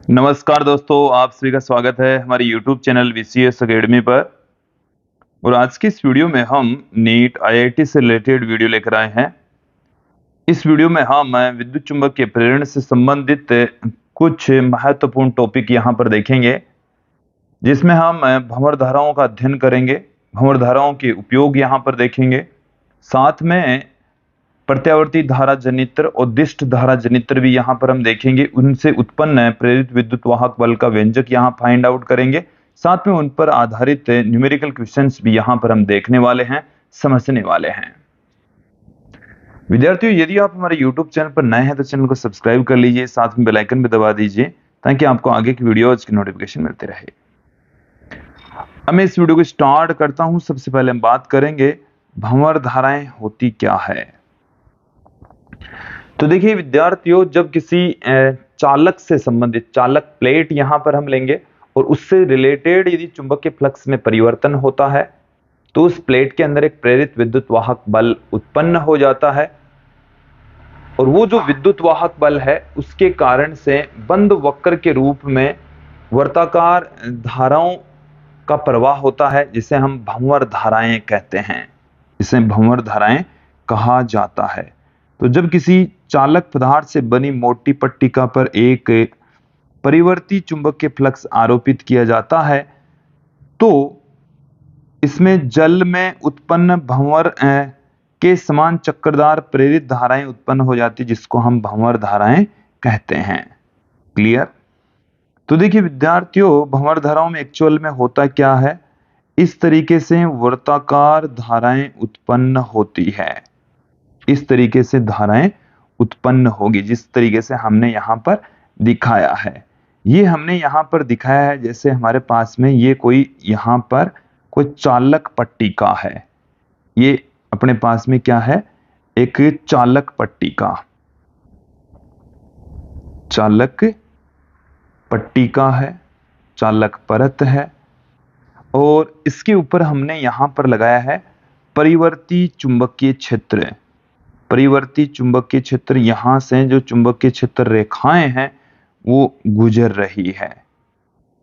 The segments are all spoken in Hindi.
नमस्कार दोस्तों, आप सभी का स्वागत है हमारे YouTube चैनल VCS अकेडमी पर। और आज की इस वीडियो में हम नीट IIT से रिलेटेड वीडियो लेकर आए हैं। इस वीडियो में हम विद्युत चुंबकीय प्रेरण से संबंधित कुछ महत्वपूर्ण टॉपिक यहाँ पर देखेंगे, जिसमें हम भंवर धाराओं का अध्ययन करेंगे, भंवर धाराओं के उपयोग यहाँ पर देखेंगे। साथ में प्रत्यावर्ती धारा जनित्र और दिष्ट धारा जनित्र भी यहाँ पर हम देखेंगे। उनसे उत्पन्न प्रेरित विद्युत वाहक बल का व्यंजक यहाँ फाइंड आउट करेंगे। साथ में उन पर आधारित न्यूमेरिकल क्वेश्चंस भी यहाँ पर हम देखने वाले हैं, समझने वाले हैं। विद्यार्थियों, यदि आप हमारे YouTube चैनल पर नए हैं तो चैनल को सब्सक्राइब कर लीजिए, साथ में बेल आइकन भी दबा दीजिए ताकि आपको आगे की वीडियोज की नोटिफिकेशन मिलती रहे। अब मैं इस वीडियो को स्टार्ट करता हूं। सबसे पहले हम बात करेंगे भंवर धाराएं होती क्या है। तो देखिए विद्यार्थियों, जब किसी चालक से संबंधित चालक प्लेट यहां पर हम लेंगे और उससे रिलेटेड यदि चुंबकीय फ्लक्स में परिवर्तन होता है तो उस प्लेट के अंदर एक प्रेरित विद्युत वाहक बल उत्पन्न हो जाता है। और वो जो विद्युत वाहक बल है उसके कारण से बंद वक्र के रूप में वर्ताकार धाराओं का प्रवाह होता है, जिसे हम भंवर धाराएं कहते हैं, जिसे भंवर धाराएं कहा जाता है। तो जब किसी चालक पदार्थ से बनी मोटी पट्टिका पर एक परिवर्ती चुंबकीय फ्लक्स आरोपित किया जाता है तो इसमें जल में उत्पन्न भंवर के समान चक्करदार प्रेरित धाराएं उत्पन्न हो जाती, जिसको हम भंवर धाराएं कहते हैं। क्लियर? तो देखिए विद्यार्थियों, भंवर धाराओं में एक्चुअल में होता क्या है, इस तरीके से वर्ताकार धाराएं उत्पन्न होती है। इस तरीके से धाराएं उत्पन्न होगी जिस तरीके से हमने यहाँ पर दिखाया है। ये हमने यहाँ पर दिखाया है जैसे हमारे पास में ये कोई यहाँ पर कोई चालक पट्टिका है। ये अपने पास में क्या है, एक चालक पट्टिका, चालक पट्टिका है, चालक परत है। और इसके ऊपर हमने यहां पर लगाया है परिवर्ती चुंबकीय क्षेत्र। परिवर्ती चुंबकीय क्षेत्र, यहां से जो चुंबकीय क्षेत्र रेखाएं हैं वो गुजर रही है।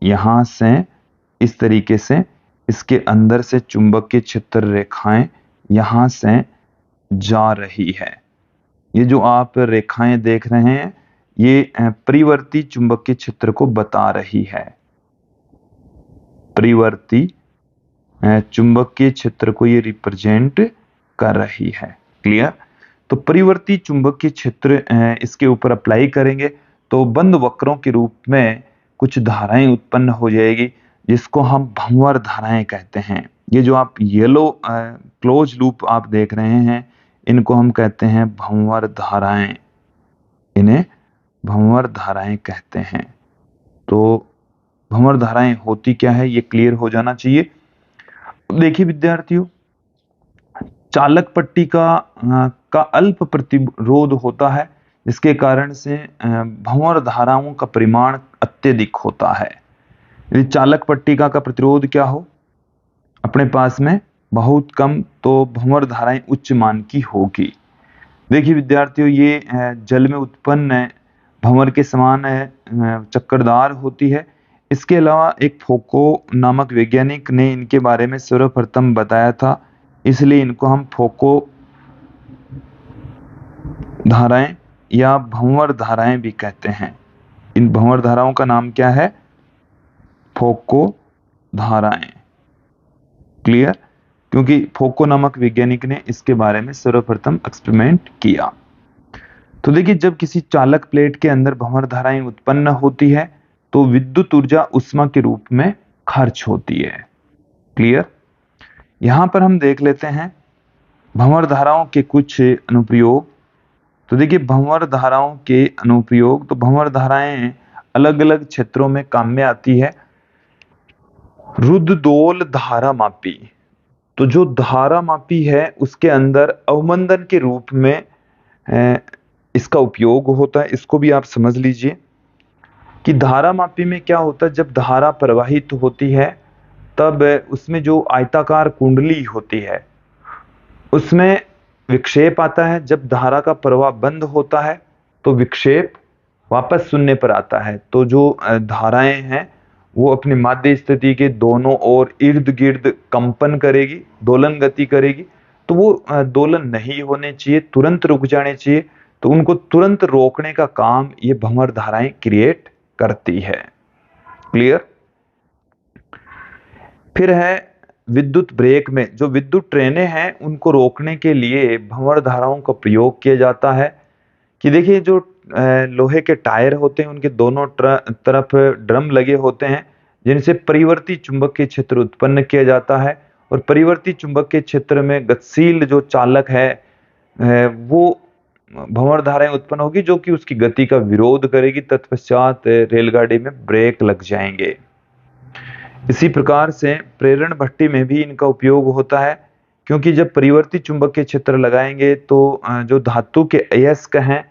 यहां से इस तरीके से इसके अंदर से चुंबकीय क्षेत्र रेखाएं यहां से जा रही है। ये जो आप रेखाएं देख रहे हैं ये परिवर्ती चुंबकीय क्षेत्र को बता रही है। परिवर्ती चुंबकीय क्षेत्र को ये रिप्रेजेंट कर रही है। क्लियर? तो परिवर्ती चुंबकीय क्षेत्र इसके ऊपर अप्लाई करेंगे तो बंद वक्रों के रूप में कुछ धाराएं उत्पन्न हो जाएगी, जिसको हम भंवर धाराएं कहते हैं। ये जो आप येलो क्लोज लूप आप देख रहे हैं इनको हम कहते हैं भंवर धाराएं। इन्हें भंवर धाराएं कहते हैं। तो भंवर धाराएं होती क्या है ये क्लियर हो जाना चाहिए। देखिए विद्यार्थियों, चालक पट्टिका का अल्प प्रतिरोध होता है, जिसके कारण से भंवर धाराओं का परिमाण अत्यधिक होता है। यदि चालक पट्टिका का प्रतिरोध क्या हो, अपने पास में बहुत कम, तो भंवर धाराएं उच्च मान की होगी। देखिए विद्यार्थियों, ये जल में उत्पन्न भंवर के समान चक्करदार होती है। इसके अलावा एक फोको नामक वैज्ञानिक ने इनके बारे में सर्वप्रथम बताया था, इसलिए इनको हम फोको धाराएं या भंवर धाराएं भी कहते हैं। इन भंवर धाराओं का नाम क्या है? फोको धाराएं। क्लियर? क्योंकि फोको नामक वैज्ञानिक ने इसके बारे में सर्वप्रथम एक्सपेरिमेंट किया। तो देखिए, जब किसी चालक प्लेट के अंदर भंवर धाराएं उत्पन्न होती है तो विद्युत ऊर्जा उष्मा के रूप में खर्च होती है। क्लियर? यहां पर हम देख लेते हैं भंवर धाराओं के कुछ अनुप्रयोग। तो देखिए, भंवर धाराओं के अनुप्रयोग, तो भंवर धाराएं अलग अलग क्षेत्रों में काम में आती है। रुद्धदोल धारा मापी, तो जो धारा मापी है उसके अंदर अवमंदन के रूप में इसका उपयोग होता है। इसको भी आप समझ लीजिए कि धारा मापी में क्या होता है, जब धारा प्रवाहित होती है तब उसमें जो आयताकार कुंडली होती है उसमें विक्षेप आता है। जब धारा का प्रवाह बंद होता है तो विक्षेप वापस शून्य पर आता है, तो जो धाराएं हैं वो अपनी माध्य स्थिति के दोनों ओर इर्द गिर्द कंपन करेगी, दोलन गति करेगी। तो वो दोलन नहीं होने चाहिए, तुरंत रुक जाने चाहिए। तो उनको तुरंत रोकने का काम ये भंवर धाराएं क्रिएट करती है। क्लियर? फिर है विद्युत ब्रेक में जो विद्युत ट्रेनें हैं उनको रोकने के लिए भंवर धाराओं का प्रयोग किया जाता है। कि देखिए जो लोहे के टायर होते हैं उनके दोनों तरफ ड्रम लगे होते हैं जिनसे परिवर्ती चुंबकीय क्षेत्र उत्पन्न किया जाता है। और परिवर्ती चुंबकीय क्षेत्र में गतिशील जो चालक है वो भंवर धाराएं उत्पन्न होगी जो कि उसकी गति का विरोध करेगी। तत्पश्चात रेलगाड़ी में ब्रेक लग जाएंगे। इसी प्रकार से प्रेरण भट्टी में भी इनका उपयोग होता है, क्योंकि जब परिवर्ती चुंबकीय क्षेत्र लगाएंगे तो जो धातु के अयस्क हैं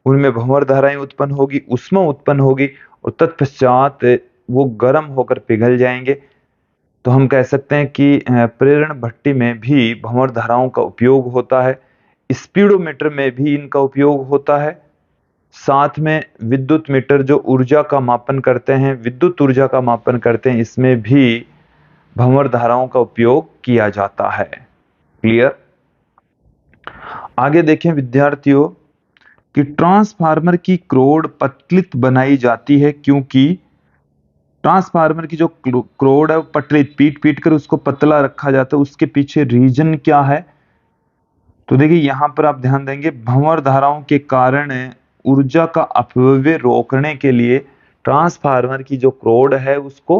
उनमें भंवर धाराएं उत्पन्न होगी, ऊष्मा उत्पन्न होगी और तत्पश्चात वो गर्म होकर पिघल जाएंगे। तो हम कह सकते हैं कि प्रेरण भट्टी में भी भंवर धाराओं का उपयोग होता है। स्पीडोमीटर में भी इनका उपयोग होता है। साथ में विद्युत मीटर जो ऊर्जा का मापन करते हैं, विद्युत ऊर्जा का मापन करते हैं, इसमें भी भंवर धाराओं का उपयोग किया जाता है। क्लियर? आगे देखें विद्यार्थियों कि ट्रांसफार्मर की क्रोड पतलित बनाई जाती है, क्योंकि ट्रांसफार्मर की जो क्रोड है वो पतलित पीट पीट कर उसको पतला रखा जाता है। उसके पीछे रीजन क्या है? तो देखिए यहां पर आप ध्यान देंगे, भंवर धाराओं के कारण ऊर्जा का अपव्यय रोकने के लिए ट्रांसफार्मर की जो क्रोड है उसको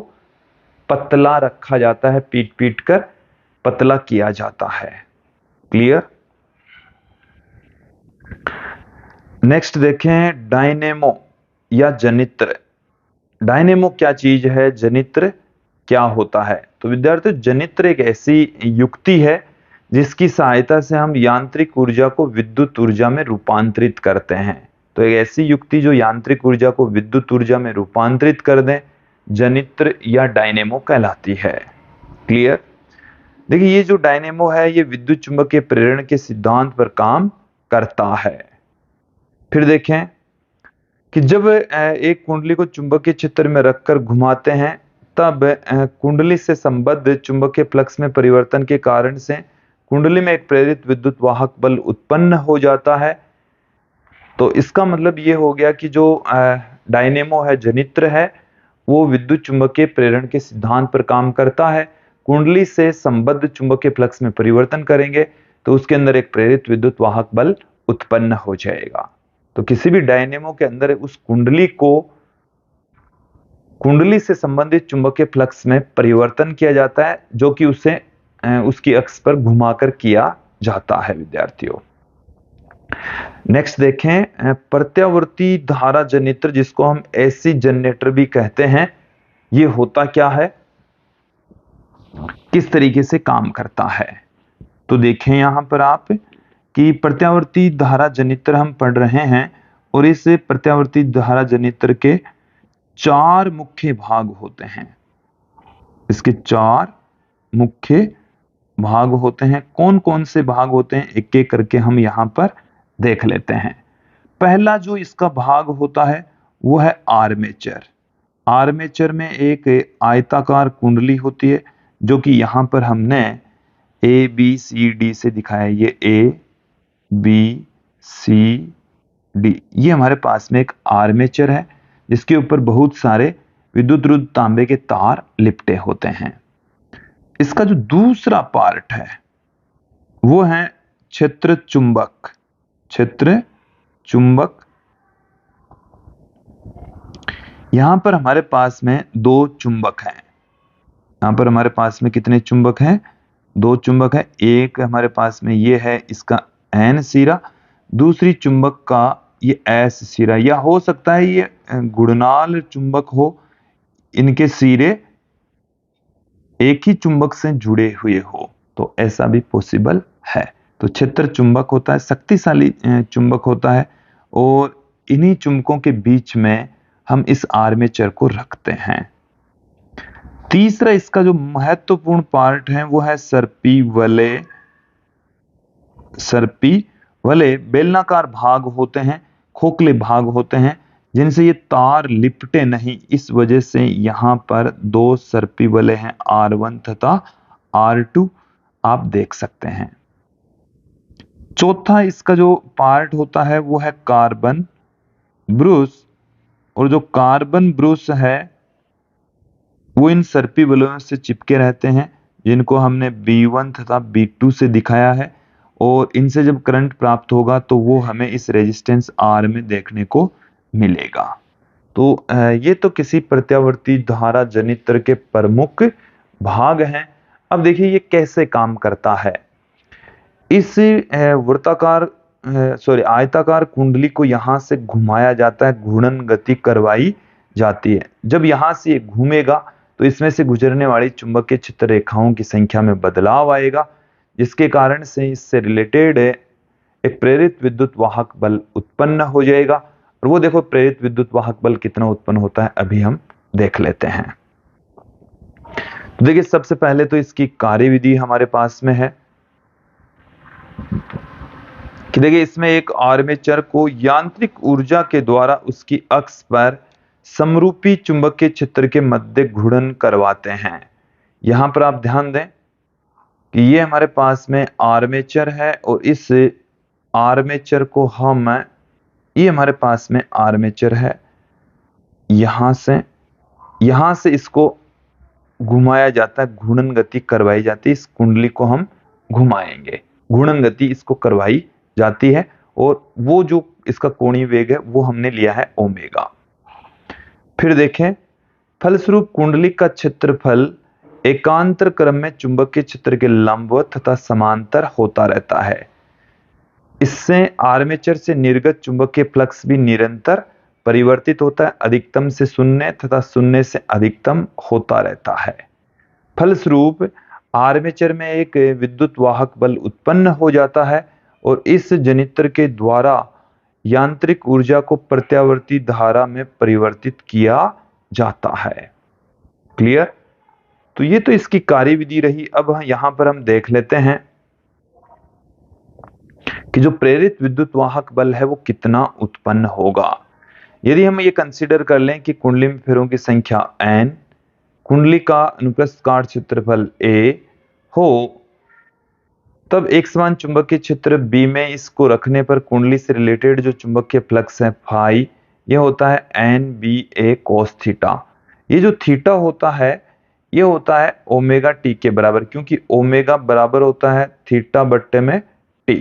पतला रखा जाता है, पीट पीट कर पतला किया जाता है। क्लियर? नेक्स्ट देखें डायनेमो या जनित्र। डायनेमो क्या चीज है, जनित्र क्या होता है? तो विद्यार्थियों जनित्र एक ऐसी युक्ति है जिसकी सहायता से हम यांत्रिक ऊर्जा को विद्युत ऊर्जा में रूपांतरित करते हैं। तो एक ऐसी युक्ति जो यांत्रिक ऊर्जा को विद्युत ऊर्जा में रूपांतरित कर दे जनित्र या डायनेमो कहलाती है। क्लियर? देखिए ये जो डायनेमो है ये विद्युत चुंबकीय प्रेरण के सिद्धांत पर काम करता है। फिर देखें कि जब एक कुंडली को चुंबकीय क्षेत्र में रखकर घुमाते हैं तब कुंडली से संबद्ध चुंबकीय फ्लक्स में परिवर्तन के कारण से कुंडली में एक प्रेरित विद्युत वाहक बल उत्पन्न हो जाता है। तो इसका मतलब ये हो गया कि जो डायनेमो है, जनित्र है, वो विद्युत चुंबकीय प्रेरण के सिद्धांत पर काम करता है। कुंडली से संबद्ध चुंबकीय फ्लक्स में परिवर्तन करेंगे तो उसके अंदर एक प्रेरित विद्युत वाहक बल उत्पन्न हो जाएगा। तो किसी भी डायनेमो के अंदर उस कुंडली को कुंडली से संबंधित चुंबकीय फ्लक्स में परिवर्तन किया जाता है जो कि उसे उसकी अक्ष पर घुमाकर किया जाता है। विद्यार्थियों नेक्स्ट देखें प्रत्यावर्ती धारा जनित्र, जिसको हम एसी जनरेटर भी कहते हैं। ये होता क्या है, किस तरीके से काम करता है? तो देखें यहां पर आप कि प्रत्यावर्ती धारा जनित्र हम पढ़ रहे हैं और इस प्रत्यावर्ती धारा जनित्र के 4 मुख्य भाग होते हैं। इसके 4 मुख्य भाग होते हैं। कौन कौन से भाग होते हैं एक एक करके हम यहां पर देख लेते हैं। पहला जो इसका भाग होता है वो है आर्मेचर। आर्मेचर में एक आयताकार कुंडली होती है जो कि यहां पर हमने ए बी सी डी से दिखाया। ये ए बी सी डी, ये हमारे पास में एक आर्मेचर है जिसके ऊपर बहुत सारे विद्युत रुद्ध तांबे के तार लिपटे होते हैं। इसका जो दूसरा पार्ट है वो है क्षेत्र चुंबक। क्षेत्र चुंबक, यहां पर हमारे पास में 2 चुंबक हैं। यहां पर हमारे पास में कितने चुंबक हैं? 2 चुंबक है। एक हमारे पास में ये है इसका एन सिरा, दूसरी चुंबक का ये एस सिरा, या हो सकता है ये घूर्णन चुंबक हो, इनके सिरे एक ही चुंबक से जुड़े हुए हो, तो ऐसा भी पॉसिबल है। तो क्षेत्र चुंबक होता है, शक्तिशाली चुंबक होता है और इन्हीं चुंबकों के बीच में हम इस आर्मेचर को रखते हैं। तीसरा इसका जो महत्वपूर्ण पार्ट है वो है सर्पी वलय। सर्पी वलय बेलनाकार भाग होते हैं, खोखले भाग होते हैं जिनसे ये तार लिपटे नहीं, इस वजह से यहाँ पर दो सर्पी बले हैं R1 तथा R2, आप देख सकते हैं। चौथा इसका जो पार्ट होता है वो है कार्बन ब्रूस, और जो कार्बन ब्रूस है वो इन सर्पी बलों से चिपके रहते हैं, जिनको हमने B1 तथा B2 से दिखाया है, और इनसे जब करंट प्राप्त होगा तो वो हमें इस रेजिस्टेंस R में देखने को मिलेगा। तो ये तो किसी प्रत्यावर्ती धारा जनित्र के प्रमुख भाग हैं। अब देखिए ये कैसे काम करता है। इस आयताकार कुंडली को यहां से घुमाया जाता है, घूर्णन गति करवाई जाती है। जब यहां से ये घूमेगा तो इसमें से गुजरने वाली चुंबकीय क्षेत्र रेखाओं की संख्या में बदलाव आएगा, जिसके कारण से इससे रिलेटेड एक प्रेरित विद्युत वाहक बल उत्पन्न हो जाएगा। और वो देखो प्रेरित विद्युत वाहक बल कितना उत्पन्न होता है, अभी हम देख लेते हैं। तो देखिए सबसे पहले तो इसकी कार्यविधि हमारे पास में है कि देखिए इसमें एक आर्मेचर को यांत्रिक ऊर्जा के द्वारा उसकी अक्ष पर समरूपी चुंबकीय क्षेत्र के मध्य घूर्णन करवाते हैं। यहां पर आप ध्यान दें कि ये हमारे पास में आर्मेचर है, और इस आर्मेचर को ये हमारे पास में आर्मेचर है, यहां से इसको घुमाया जाता है, घूर्णन गति करवाई जाती है। इस कुंडली को हम घुमाएंगे, घूर्णन गति इसको करवाई जाती है, और वो जो इसका कोणीय वेग है वो हमने लिया है ओमेगा। फिर देखें, फलस्वरूप कुंडली का क्षेत्रफल एकांतर क्रम में चुंबकीय क्षेत्र के लंबवत तथा समांतर होता रहता है। इससे आर्मेचर से निर्गत चुंबकीय फ्लक्स भी निरंतर परिवर्तित होता है, अधिकतम से शून्य तथा शून्य से अधिकतम होता रहता है। फलस्वरूप आर्मेचर में एक विद्युत वाहक बल उत्पन्न हो जाता है, और इस जनित्र के द्वारा यांत्रिक ऊर्जा को प्रत्यावर्ती धारा में परिवर्तित किया जाता है। क्लियर? तो ये तो इसकी कार्यविधि रही। अब यहां पर हम देख लेते हैं कि जो प्रेरित विद्युत वाहक बल है वो कितना उत्पन्न होगा। यदि हम ये कंसीडर कर लें कि कुंडली में फेरों की संख्या n, कुंडली का अनुप्रस्थ काट क्षेत्रफल a हो, तब एक समान चुंबकीय क्षेत्र B में इसको रखने पर कुंडली से रिलेटेड जो चुंबकीय फ्लक्स है फाई, ये होता है NBA cos थीटा। ये जो थीटा होता है ये होता है ओमेगा टी के बराबर, क्योंकि ओमेगा बराबर होता है थीटा बट्टे में टी।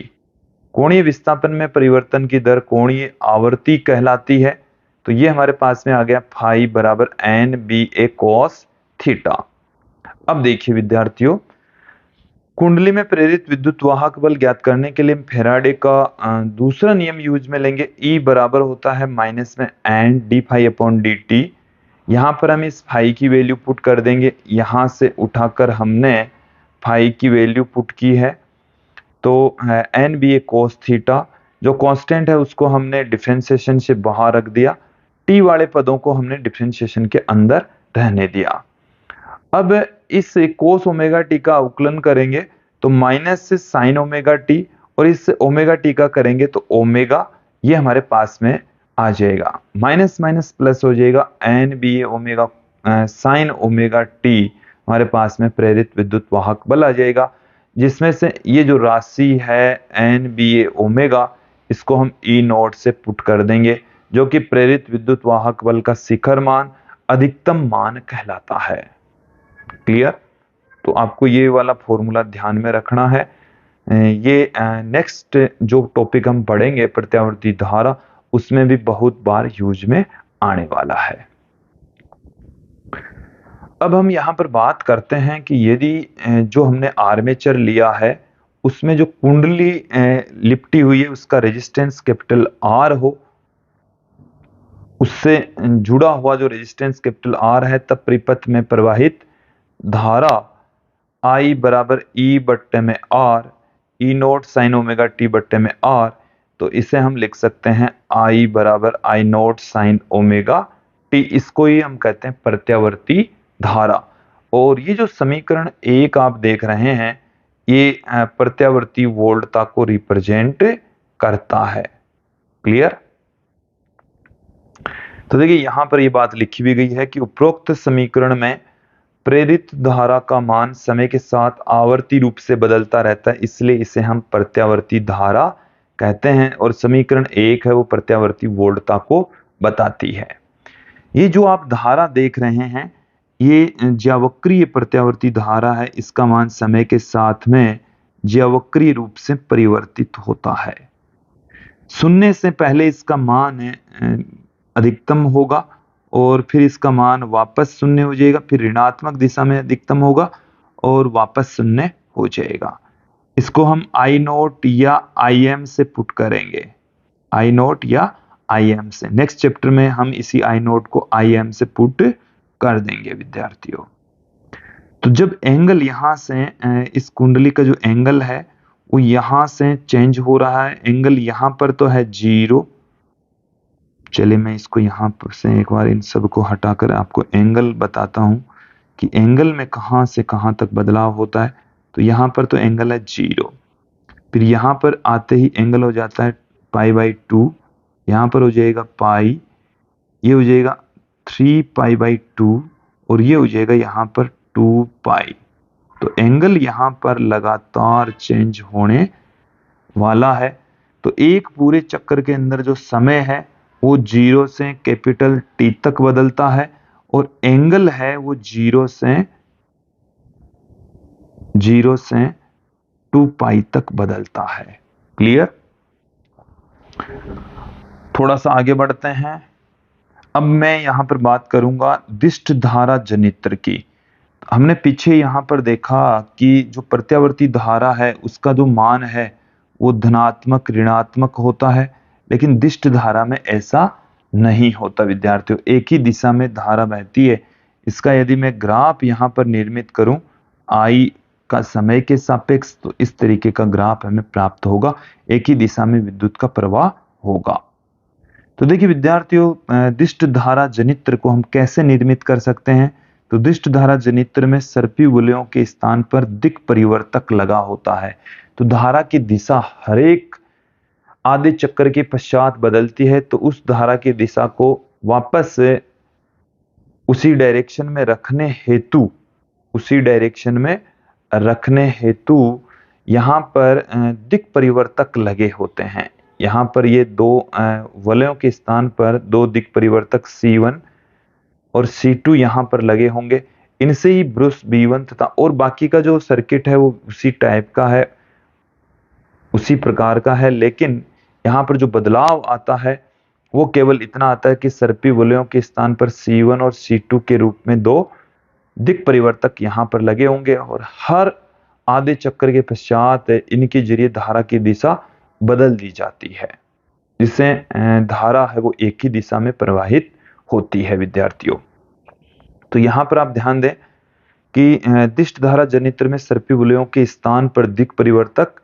कोणीय विस्थापन में परिवर्तन की दर कोणीय आवर्ती कहलाती है। तो ये हमारे पास में आ गया फाई बराबर NBA cos थीटा। अब देखिए विद्यार्थियों, कुंडली में प्रेरित विद्युत वाहक बल ज्ञात करने के लिए फैराडे का दूसरा नियम यूज में लेंगे। E बराबर होता है माइनस में n d phi upon d t. यहाँ पर हम इस फाई की वैल्यू पुट कर देंगे, यहाँ से उठाकर हमने फाई की वैल्यू पुट की है, तो एन बी ए कोस थीटा। जो कांस्टेंट है उसको हमने डिफरेंशिएशन से बाहर रख दिया, टी वाले पदों को हमने डिफरेंशिएशन के अंदर रहने दिया। अब इस कोस ओमेगा टी का अवकलन करेंगे तो माइनस से साइन ओमेगा टी, और इस ओमेगा टी का करेंगे तो ओमेगा, ये हमारे पास में आ जाएगा, माइनस माइनस प्लस हो जाएगा, एन बी ए ओमेगा साइन ओमेगा टी हमारे पास में प्रेरित विद्युत वाहक बल आ जाएगा, जिसमें से ये जो राशि है एन बी ए ओमेगा, इसको हम ई नोट से पुट कर देंगे, जो कि प्रेरित विद्युत वाहक बल का शिखर मान, अधिकतम मान कहलाता है। क्लियर? तो आपको ये वाला फॉर्मूला ध्यान में रखना है। ये नेक्स्ट जो टॉपिक हम पढ़ेंगे प्रत्यावर्ती धारा, उसमें भी बहुत बार यूज में आने वाला है। अब हम यहां पर बात करते हैं कि यदि जो हमने आर्मेचर लिया है उसमें जो कुंडली लिपटी हुई है उसका रेजिस्टेंस कैपिटल आर हो, उससे जुड़ा हुआ जो रेजिस्टेंस कैपिटल आर है, तब परिपथ में प्रवाहित धारा I बराबर E बट्टे में R, E note sine omega T बट्टे में R, तो इसे हम लिख सकते हैं I बराबर I note sine omega T. इसको ही हम कहते हैं प्रत्यावर्ती धारा। और ये जो समीकरण 1 आप देख रहे हैं, ये प्रत्यावर्ती वोल्टता को रिप्रेजेंट करता है। क्लियर? तो देखिए यहाँ पर ये बात लिखी भी गई है कि उपरोक्त समीकरण में प्रेरित धारा का मान समय के साथ आवर्ती रूप से बदलता रहता है, इसलिए इसे हम प्रत्यावर्ती धारा कहते हैं। और समीकरण 1 है वो प्रत्यावर्ती वोल्टता को बताती है। ये जो आप धारा देख रहे हैं ये ज्यावक्रीय प्रत्यावर्ती धारा है। इसका मान समय के साथ में ज्यावक्रीय रूप से परिवर्तित होता है। शून्य से पहले इसका मान अधिकतम होगा और फिर इसका मान वापस शून्य हो जाएगा, फिर ऋणात्मक दिशा में अधिकतम होगा और वापस शून्य हो जाएगा। इसको हम आई नोट या आई एम से पुट करेंगे, आई नोट या आई एम से। नेक्स्ट चैप्टर में हम इसी आई नोट को आई एम से पुट कर देंगे विद्यार्थियों। तो जब एंगल यहां से इस कुंडली का जो एंगल है वो यहां से चेंज हो रहा है, एंगल यहां पर तो है 0। चलिए मैं इसको यहां पर से एक बार इन सब को हटाकर आपको एंगल बताता हूं कि एंगल में कहां से कहां तक बदलाव होता है। तो यहां पर तो एंगल है 0, फिर यहां पर आते ही एंगल हो जाता है π/2, यहां पर हो जाएगा पाई, ये हो जाएगा 3π/2 और ये हो जाएगा यहां पर 2π। तो एंगल यहां पर लगातार चेंज होने वाला है। तो एक पूरे चक्कर के अंदर जो समय है वो 0 से कैपिटल T तक बदलता है और एंगल है वो 0 से 2π तक बदलता है। क्लियर? थोड़ा सा आगे बढ़ते हैं। अब मैं यहां पर बात करूंगा दिष्ट धारा जनित्र की। हमने पीछे यहां पर देखा कि जो प्रत्यावर्ती धारा है उसका जो मान है वो धनात्मक ऋणात्मक होता है, लेकिन दिष्ट धारा में ऐसा नहीं होता विद्यार्थियों, एक ही दिशा में धारा बहती है। इसका यदि मैं ग्राफ यहां पर निर्मित करूं आई का समय के सापेक्ष, तो इस तरीके का ग्राफ हमें प्राप्त होगा, एक ही दिशा में विद्युत का प्रवाह होगा। तो देखिए विद्यार्थियों, दिष्ट धारा जनित्र को हम कैसे निर्मित कर सकते हैं। तो दिष्ट धारा जनित्र में सर्पी वलयों के स्थान पर दिक् परिवर्तक लगा होता है। तो धारा की दिशा हर एक आधे चक्कर के पश्चात बदलती है, तो उस धारा की दिशा को वापस उसी डायरेक्शन में रखने हेतु यहाँ पर दिक् परिवर्तक लगे होते हैं। यहाँ पर ये दो वलयों के स्थान पर दो दिक् परिवर्तक C1 और C2 यहाँ पर लगे होंगे। इनसे ही ब्रुश B1 तथा और बाकी का जो सर्किट है वो उसी टाइप का है, उसी प्रकार का है, लेकिन यहाँ पर जो बदलाव आता है वो केवल इतना आता है कि सर्पी वलयों के स्थान पर C1 और C2 के रूप में दो दिक् परिवर्तक यहाँ पर लगे होंगे और हर आधे चक्कर के पश्चात इनके जरिए धारा की दिशा बदल दी जाती है, जिससे धारा है वो एक ही दिशा में प्रवाहित होती है विद्यार्थियों। तो यहाँ पर आप ध्यान दें कि दिष्ट धारा जनित्र में सर्पी वलयों के स्थान पर दिक् परिवर्तक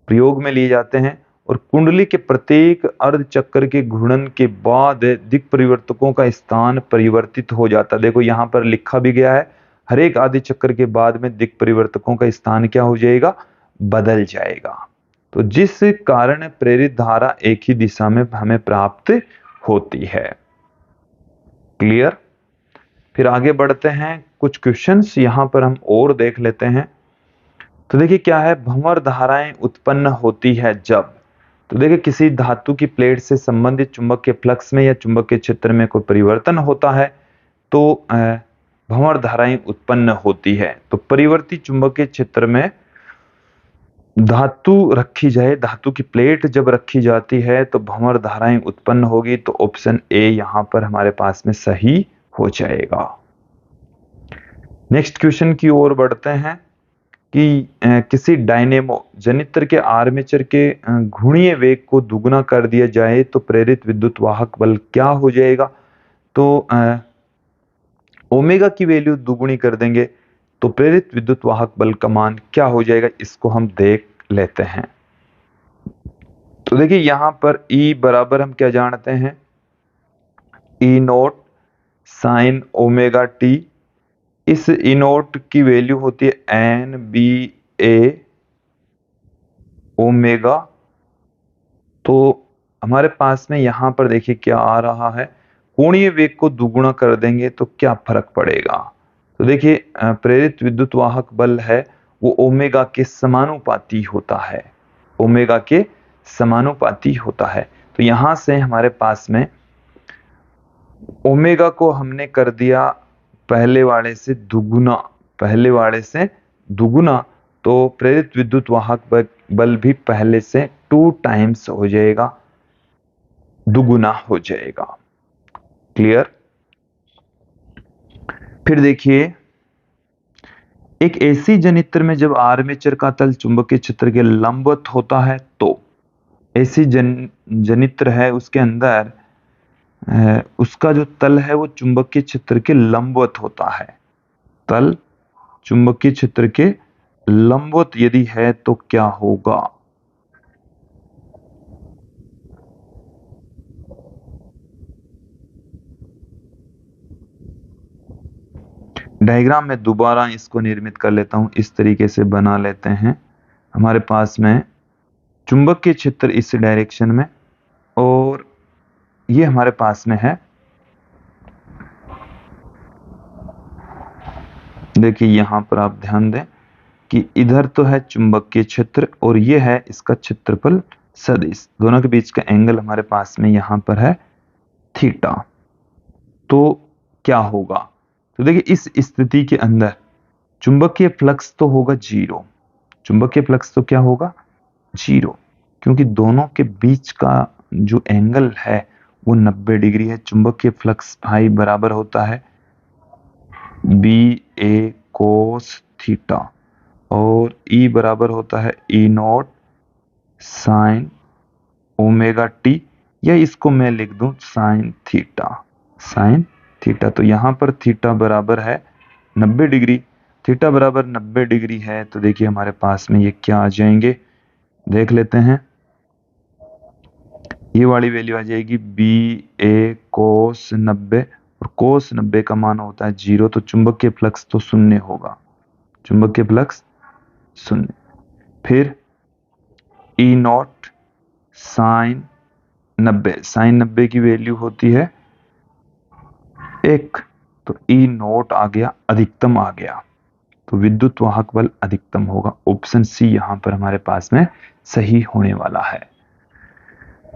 प्रयोग में लिए जाते हैं और कुंडली के प्रत्येक अर्ध चक्कर के घूर्णन के बाद दिक् परिवर्तकों का स्थान परिवर्तित हो जाता है। देखो यहाँ पर लिखा भी गया है, हर एक आधे चक्कर के बाद में दिक् परिवर्तकों का स्थान क्या हो जाएगा, बदल जाएगा। तो जिस कारण प्रेरित धारा एक ही दिशा में हमें प्राप्त होती है। क्लियर? फिर आगे बढ़ते हैं, कुछ क्वेश्चंस यहां पर हम और देख लेते हैं। तो देखिए क्या है, भंवर धाराएं उत्पन्न होती है जब, तो देखिए किसी धातु की प्लेट से संबंधित चुंबक के फ्लक्स में या चुंबक के क्षेत्र में कोई परिवर्तन होता है तो भंवर धाराएं उत्पन्न होती है। तो परिवर्ती चुंबकीय क्षेत्र में धातु रखी जाए, धातु की प्लेट जब रखी जाती है तो भंवर धाराएं उत्पन्न होगी। तो ऑप्शन ए यहां पर हमारे पास में सही हो जाएगा। नेक्स्ट क्वेश्चन की ओर बढ़ते हैं कि किसी डायनेमो जनित्र के आर्मेचर के घूर्णीय वेग को दुगुना कर दिया जाए तो प्रेरित विद्युत वाहक बल क्या हो जाएगा। तो ओमेगा की वैल्यू दुगुनी कर देंगे तो प्रेरित विद्युत वाहक बल का मान क्या हो जाएगा, इसको हम देख लेते हैं। तो देखिए यहां पर E बराबर हम क्या जानते हैं, E note sine omega T. इस E नोट की वैल्यू होती है NBA ओमेगा। तो हमारे पास में यहां पर देखिए क्या आ रहा है, कोणीय वेग को दुगुना कर देंगे तो क्या फर्क पड़ेगा। तो देखिए प्रेरित विद्युत वाहक बल है वो ओमेगा के समानुपाती होता है, ओमेगा के समानुपाती होता है। तो यहां से हमारे पास में ओमेगा को हमने कर दिया पहले वाले से दुगुना, पहले वाले से दुगुना, तो प्रेरित विद्युत वाहक बल भी पहले से 2 टाइम्स हो जाएगा, दुगुना हो जाएगा। क्लियर। फिर देखिए एक एसी जनित्र में जब आर्मेचर का तल चुंबकीय क्षेत्र के लंबवत होता है तो एसी जनित्र है उसके अंदर उसका जो तल है वो चुंबकीय क्षेत्र के लंबवत होता है। तल चुंबकीय क्षेत्र के लंबवत यदि है तो क्या होगा। डायग्राम में दोबारा इसको निर्मित कर लेता हूं, इस तरीके से बना लेते हैं। हमारे पास में चुंबकीय क्षेत्र इस डायरेक्शन में और ये हमारे पास में है, देखिए यहां पर आप ध्यान दें कि इधर तो है चुंबकीय क्षेत्र और ये है इसका क्षेत्रफल सदिश, दोनों के बीच का एंगल हमारे पास में यहां पर है थीटा। तो क्या होगा, तो देखिए इस स्थिति के अंदर चुंबकीय फ्लक्स तो होगा जीरो, चुंबकीय फ्लक्स तो क्या होगा जीरो, क्योंकि दोनों के बीच का जो एंगल है वो 90 डिग्री है। चुंबकीय फ्लक्स फाई बराबर होता है बी ए कोस थीटा और ई बराबर होता है ई नॉट साइन ओमेगा टी, या इसको मैं लिख दूं साइन थीटा, साइन थीटा। तो यहां पर थीटा बराबर है 90 डिग्री, थीटा बराबर 90 डिग्री है तो देखिए हमारे पास में ये क्या आ जाएंगे, देख लेते हैं। ये वाली वैल्यू आ जाएगी बी ए कोस 90 और कोस 90 का मान होता है 0, तो चुंबकीय फ्लक्स तो शून्य होगा, चुंबकीय फ्लक्स शून्य। फिर ई नॉट साइन 90, साइन 90 की वैल्यू होती है 1, तो ई नॉट आ गया, अधिकतम आ गया, तो विद्युत वाहक बल अधिकतम होगा। ऑप्शन सी यहां पर हमारे पास में सही होने वाला है।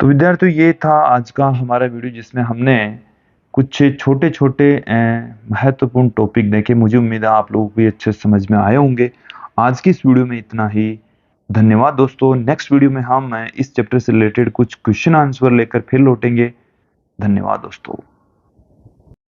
तो विद्यार्थियों ये था आज का हमारा वीडियो जिसमें हमने कुछ छोटे छोटे महत्वपूर्ण टॉपिक देखे। मुझे उम्मीद है आप लोगों को भी अच्छे समझ में आए होंगे। आज की इस वीडियो में इतना ही। धन्यवाद दोस्तों। नेक्स्ट वीडियो में हम इस चैप्टर से रिलेटेड कुछ क्वेश्चन आंसर लेकर फिर लौटेंगे। धन्यवाद दोस्तों।